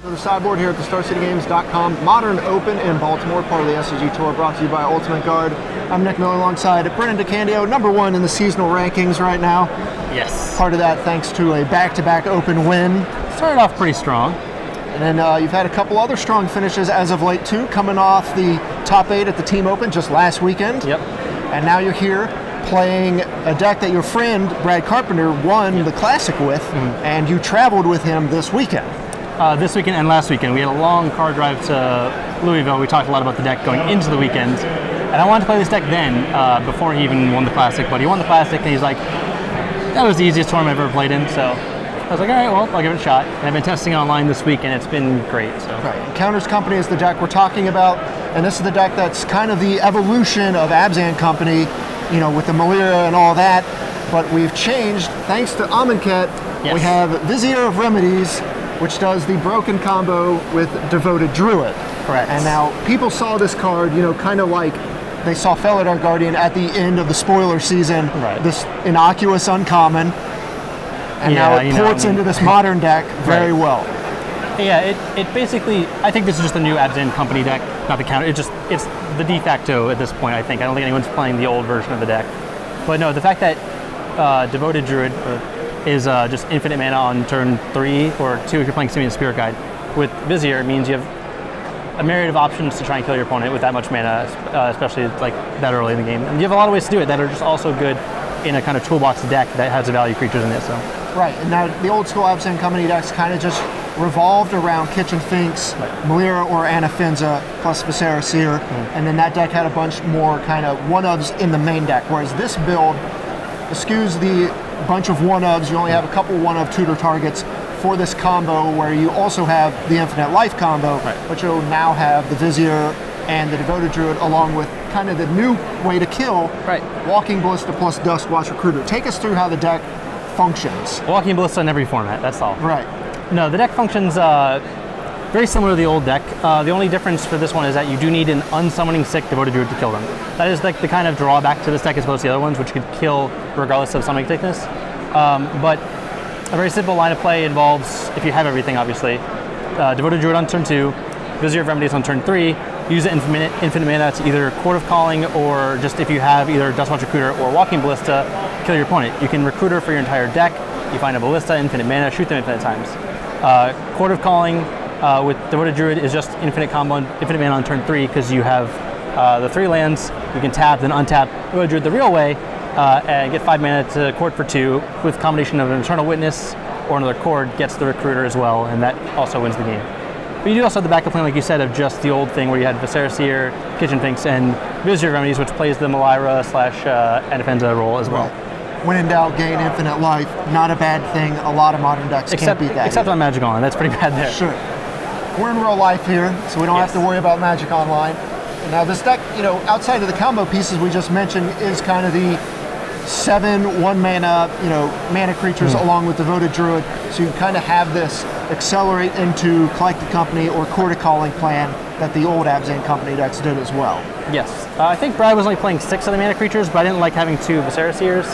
The sideboard here at the StarCityGames.com Modern Open in Baltimore, part of the SCG Tour, brought to you by Ultimate Guard. I'm Nick Miller alongside Brennan DeCandio, #1 in the seasonal rankings right now. Yes. Part of that thanks to a back-to-back Open win. Started off pretty strong. And then you've had a couple other strong finishes as of late too, coming off the top 8 at the Team Open just last weekend. Yep. And now you're here playing a deck that your friend Brad Carpenter won the Classic with, and you traveled with him this weekend. This weekend and last weekend. We had a long car drive to Louisville. We talked a lot about the deck going into the weekend. And I wanted to play this deck then, before he even won the Classic. But he won the Classic and he's like, that was the easiest tournament I've ever played in. So I was like, all right, well, I'll give it a shot. And I've been testing it online this week and it's been great. So. Right. Counters Company is the deck we're talking about. And this is the deck that's kind of the evolution of Abzan Company, you know, with the Malira and all that. But we've changed, thanks to Amonkhet. Yes. We have Vizier of Remedies, which does the broken combo with Devoted Druid. Correct. And now people saw this card, you know, kind of like they saw Felidar Guardian at the end of the spoiler season, right. This innocuous uncommon, and now it ports into this modern deck very well. Yeah, it basically, I think this is just the new Abzan Company deck, not the counter. It's the de facto at this point, I think. I don't think anyone's playing the old version of the deck. But no, the fact that Devoted Druid is just infinite mana on turn 3 or 2 if you're playing Simian Spirit Guide. With Vizier, it means you have a myriad of options to try and kill your opponent with that much mana, especially like that early in the game. And you have a lot of ways to do it that are just also good in a kind of toolbox deck that has the value creatures in it. So. Right, and now the old school Abzan Company decks kind of just revolved around Kitchen Finks, Malira or Anafenza, plus Viscera Seer, and then that deck had a bunch more kind of one-ofs in the main deck, whereas this build eschews the bunch of one-ofs. You only have a couple one-of tutor targets for this combo, where you also have the Infinite Life combo, but you'll now have the Vizier and the Devoted Druid along with kind of the new way to kill, Walking Ballista plus Duskwatch Recruiter. Take us through how the deck functions. Walking Ballista in every format, that's all. Right. No, the deck functions very similar to the old deck. The only difference for this one is that you do need an unsummoning sick Devoted Druid to kill them. That is like the kind of drawback to this deck as opposed to the other ones, which could kill regardless of summoning thickness. But a very simple line of play involves, if you have everything obviously, Devoted Druid on turn 2, Vizier of Remedies on turn 3, use infinite mana to either Court of Calling or just if you have either Duskwatch Recruiter or Walking Ballista, kill your opponent. You can Recruiter for your entire deck, you find a Ballista, infinite mana, shoot them infinite times. Court of Calling with Devoted Druid is just infinite combo, infinite mana on turn 3 because you have the 3 lands, you can tap, then untap Devoted Druid the real way, and get 5 mana to Court for 2 with combination of an Eternal Witness or another Court gets the Recruiter as well, and that also wins the game. But you do also have the backup plan, like you said, of just the old thing where you had Viscera Seer, Kitchen Finks, and Vizier Remedies, which plays the Malira / Anafenza role as well. When in doubt, gain infinite life. Not a bad thing. A lot of modern decks can't beat that. Except on Magic Online, that's pretty bad there. Sure. We're in real life here, so we don't have to worry about Magic Online. Now this deck, you know, outside of the combo pieces we just mentioned, is kind of the 7 1-mana, you know, mana creatures along with Devoted Druid. So you kind of have this accelerate into Collected Company or Court of Calling plan that the old Abzan Company decks did as well. Yes. I think Brad was only playing 6 of the mana creatures, but I didn't like having 2 Viscera Seers.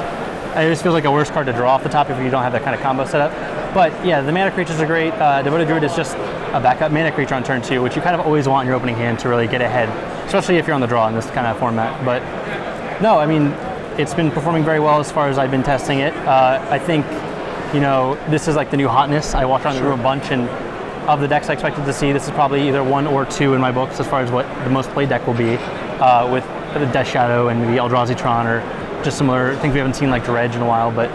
It just feels like a worse card to draw off the top if you don't have that kind of combo set up. But yeah, the mana creatures are great. Devoted Druid is just a backup mana creature on turn 2, which you kind of always want in your opening hand to really get ahead, especially if you're on the draw in this kind of format. But no, I mean, it's been performing very well as far as I've been testing it. I think, you know, this is like the new hotness. I walked around the room a bunch, and of the decks I expected to see, this is probably either 1 or 2 in my books as far as what the most played deck will be, with the Death Shadow and maybe Eldrazi Tron or just similar things we haven't seen like Dredge in a while. But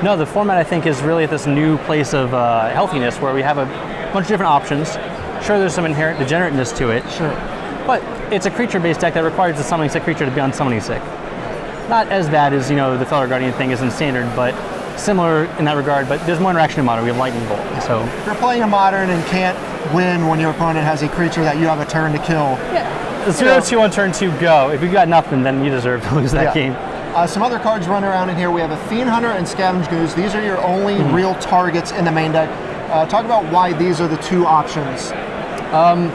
no, the format I think is really at this new place of healthiness where we have a bunch of different options. Sure, there's some inherent degenerateness to it. Sure. But it's a creature-based deck that requires the summoning sick creature to be unsummoning sick. Not as bad as, you know, the Felidar Guardian thing is in Standard, but similar in that regard. But there's more interaction in Modern. We have Lightning Bolt. So if you're playing a Modern and can't win when your opponent has a creature that you have a turn to kill. Yeah. 0-2 on turn 2, go. If you've got nothing, then you deserve to lose that game. Some other cards run around in here. We have a Fiend Hunter and Scavenge Goose. These are your only real targets in the main deck. Talk about why these are the 2 options.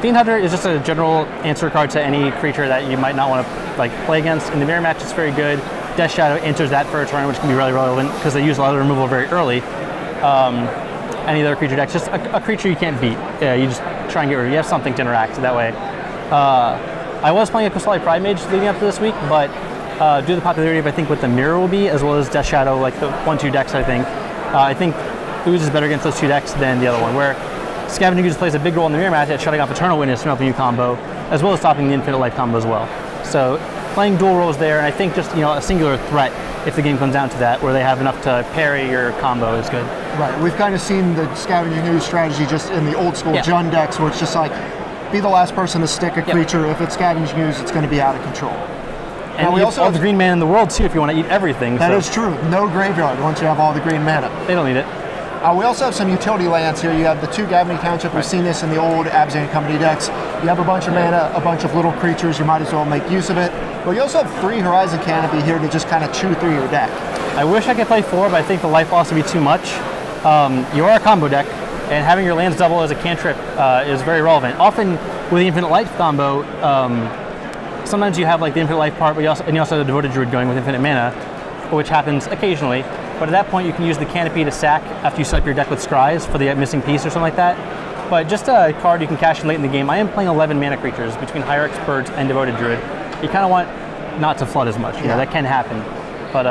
Fiend Hunter is just a general answer card to any creature that you might not want to play against. In the mirror match, it's very good. Death Shadow enters that for a turn, which can be really relevant because they use a lot of removal very early. any other creature decks. Just a creature you can't beat. You just try and get rid of. You have something to interact that way. I was playing a Kusali Pride Mage leading up to this week, but due to the popularity of I think what the Mirror will be, as well as Death Shadow, like the 1/2 decks, I think Ooze is better against those 2 decks than the other one, where Scavenging Ooze plays a big role in the Mirror match at shutting off Eternal Witness from LPU combo, as well as stopping the Infinite Life combo as well. So playing dual roles there, and I think just a singular threat, if the game comes down to that, where they have enough to parry your combo, is good. Right, we've kind of seen the Scavenging Ooze strategy just in the old school Jund decks, where it's just like, be the last person to stick a creature. If it's Scavenging Ooze, it's going to be out of control. And we also have the green mana in the world too if you want to eat everything. That is true. No graveyard once you have all the green mana. They don't need it. We also have some utility lands here. You have the 2 Gavany Township. We've seen this in the old Abzan Company decks. You have a bunch of mana, a bunch of little creatures. You might as well make use of it. But you also have 3 Horizon Canopy here to just kind of chew through your deck. I wish I could play 4, but I think the life loss would be too much. You are a combo deck, and having your lands double as a cantrip is very relevant. Often with the Infinite Life combo, sometimes you have like the Infinite Life part, but you also have the Devoted Druid going with Infinite Mana, which happens occasionally. But at that point, you can use the Canopy to sack after you set up your deck with Scries for the missing piece or something like that. But just a card you can cash in late in the game. I am playing 11 mana creatures between Hierarch's Birds and Devoted Druid. You kind of want not to flood as much. You know, that can happen. But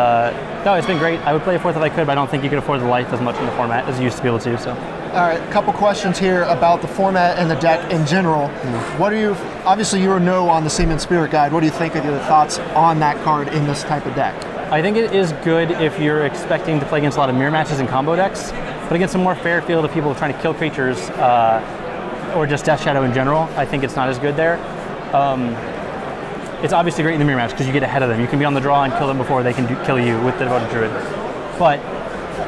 no, it's been great. I would play a 4th if I could, but I don't think you could afford the life as much in the format as you used to be able to. So. All right, a couple questions here about the format and the deck in general. What are you? Obviously, you were no on the Seaman Spirit Guide. What do you think of your thoughts on that card in this type of deck? I think it is good if you're expecting to play against a lot of mirror matches and combo decks, but against a more fair field of people trying to kill creatures or just Death Shadow in general, I think it's not as good there. It's obviously great in the mirror match because you get ahead of them. You can be on the draw and kill them before they can kill you with the Devoted Druid. But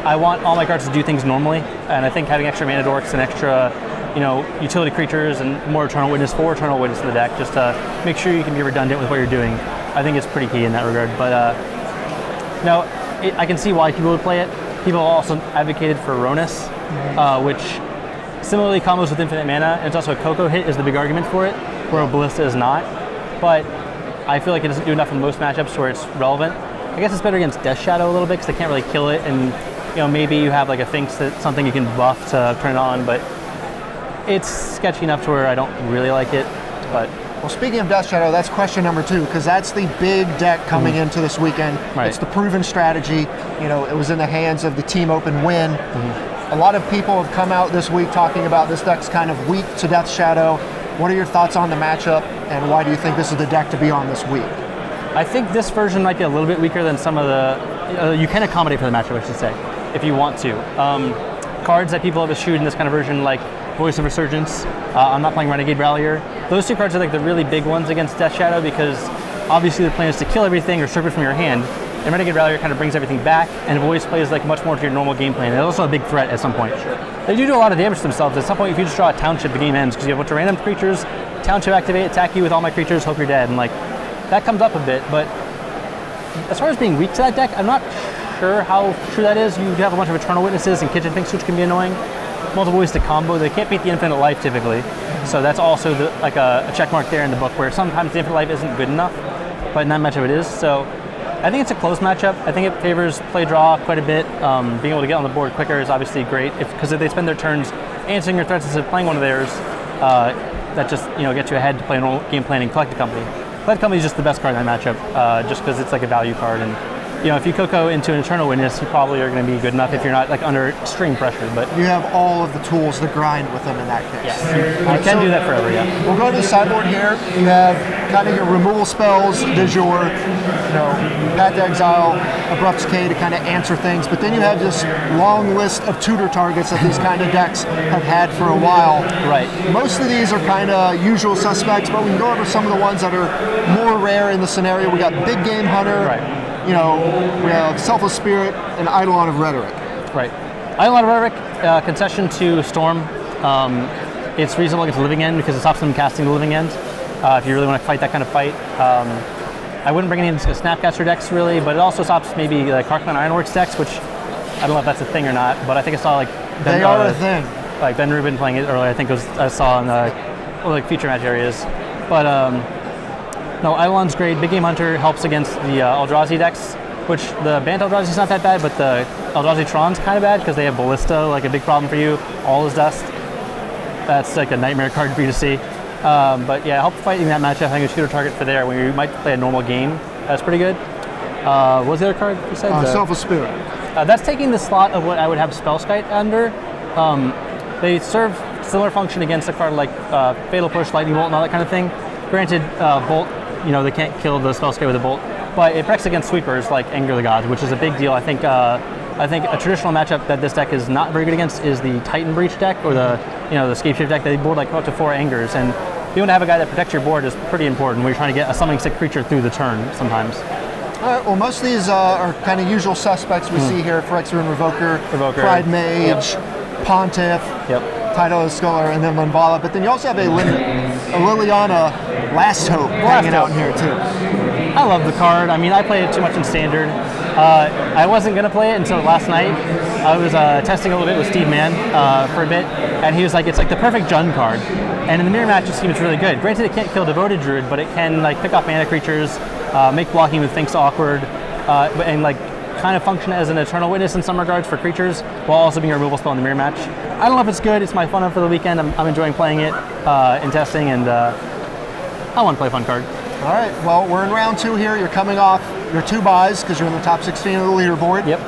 I want all my cards to do things normally, and I think having extra mana dorks and extra, utility creatures and more Eternal Witness, 4 Eternal Witness in the deck, just to make sure you can be redundant with what you're doing, I think it's pretty key in that regard. But no, I can see why people would play it. People also advocated for Ronus, which similarly combos with infinite mana, and it's also a Coco hit is the big argument for it, where Ballista is not. But I feel like it doesn't do enough in most matchups where it's relevant. I guess it's better against Death Shadow a little bit because they can't really kill it, and maybe you have like a Finks that's something you can buff to turn it on, but it's sketchy enough to where I don't really like it. But well, speaking of Death Shadow, that's question number 2, because that's the big deck coming into this weekend. Right. It's the proven strategy. It was in the hands of the Team Open win. A lot of people have come out this week talking about this deck's kind of weak to Death Shadow. What are your thoughts on the matchup, and why do you think this is the deck to be on this week? I think this version might be a little bit weaker than some of the, you can accommodate for the matchup, I should say, if you want to. Cards that people have eschewed in this kind of version, like Voice of Resurgence, I'm not playing Renegade Rallier. Those 2 cards are like the really big ones against Death Shadow because obviously the plan is to kill everything or strip it from your hand, and Renegade Rallier kind of brings everything back, and Voice plays like much more to your normal game plan. It's also a big threat at some point. They do a lot of damage to themselves. At some point, if you just draw a Township, the game ends because you have a bunch of random creatures, Township activate, attack you with all my creatures, hope you're dead, and like that comes up a bit. But as far as being weak to that deck, I'm not sure how true that is. You have a bunch of Eternal Witnesses and Kitchen Finks, which can be annoying. Multiple ways to combo. They can't beat the Infinite Life typically, so that's also like a check mark there in the book where sometimes the Infinite Life isn't good enough, but in that matchup it is. So I think it's a close matchup. I think it favors play draw quite a bit. Being able to get on the board quicker is obviously great because if they spend their turns answering your threats instead of playing one of theirs, that just gets you ahead to play a normal game planning Collected Company. Collected Company is just the best card in that matchup, just because it's like a value card, and if you Coco into an Eternal Witness, you probably are going to be good enough if you're not like under extreme pressure. But you have all of the tools to grind with them in that case. Yes, you can do that forever. Yeah. We'll go to the sideboard here. You have kind of your removal spells, du jour, Path to Exile, Abrupt Decay to kind of answer things. But then you have this long list of tutor targets that these kind of decks have had for a while. Right. Most of these are kind of usual suspects, but we can go over some of the ones that are more rare in the scenario. We got Big Game Hunter. Right. We have Selfless Spirit and Eidolon of Rhetoric. Right. Eidolon of Rhetoric, concession to Storm. It's reasonable against Living End because it stops them from casting the Living End. If you really want to fight that kind of fight. I wouldn't bring it into Snapcaster decks really, but it also stops maybe like Karkman Ironworks decks, which I don't know if that's a thing or not, but I think I saw like Ben, they are a thing. Like Ben Rubin playing it earlier. I think I saw in like feature match areas, but. No, Eidolon's great. Big Game Hunter helps against the Eldrazi decks, which the Bant Eldrazi is not that bad, but the Eldrazi Tron's kind of bad because they have Ballista, like a big problem for you. All is dust. That's like a nightmare card for you to see. But yeah, help fighting that matchup, having a shooter target for there when you might play a normal game. That's pretty good. What was the other card you said? Selfless Spirit. That's taking the slot of what I would have Spellskite under. They serve similar function against a card like Fatal Push, Lightning Bolt, and all that kind of thing. Granted, Bolt, they can't kill the Spellskite with a Bolt, but it protects against sweepers like Anger the Gods, which is a big deal. I think a traditional matchup that this deck is not very good against is the Titan Breach deck or the the Scapeshift deck. They board like up to 4 Angers, and being able to have a guy that protects your board is pretty important when you're trying to get a summoning sick creature through the turn sometimes. All right, well, most of these are kind of usual suspects we see here: Phyrexian Revoker, Pride Mage, Pontiff, Tidal Sculler, and then Linvala. But then you also have a Liliana Last Hope hanging out in here too. I love the card. I mean, I played it too much in Standard. I wasn't going to play it until last night. I was testing a little bit with Steve Mann for a bit, and he was like, it's like the perfect Jund card. And in the mirror match, it seems really good. Granted, it can't kill Devoted Druid, but it can like pick off mana creatures, make blocking with things awkward, and like kind of function as an Eternal Witness in some regards for creatures, while also being a removal spell in the mirror match. I don't know if it's good. It's my fun for the weekend. I'm enjoying playing it in testing, and I want to play a fun card. All right, well, we're in round 2 here. You're coming off your 2 buys because you're in the top 16 of the leaderboard. Yep.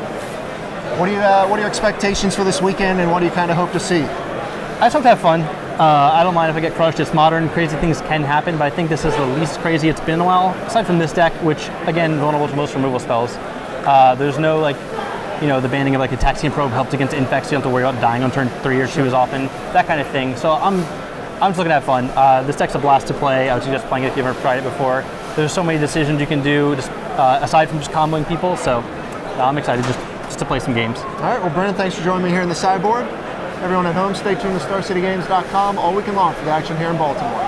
What are your expectations for this weekend, and what do you kind of hope to see? I just hope to have fun. I don't mind if I get crushed. It's modern. Crazy things can happen, but I think this is the least crazy it's been in a while, aside from this deck, which, again, vulnerable to most removal spells. There's no, like, the banning of, like, a Taxian Probe helped against Infects. You don't have to worry about dying on turn 3 or 2 as often, that kind of thing. So I'm just looking to have fun. This deck's a blast to play. I would suggest playing it if you've never tried it before. There's so many decisions you can do, just aside from just comboing people, so I'm excited just to play some games. All right, well, Brennan, thanks for joining me here in the sideboard. Everyone at home, stay tuned to StarCityGames.com all weekend long for the action here in Baltimore.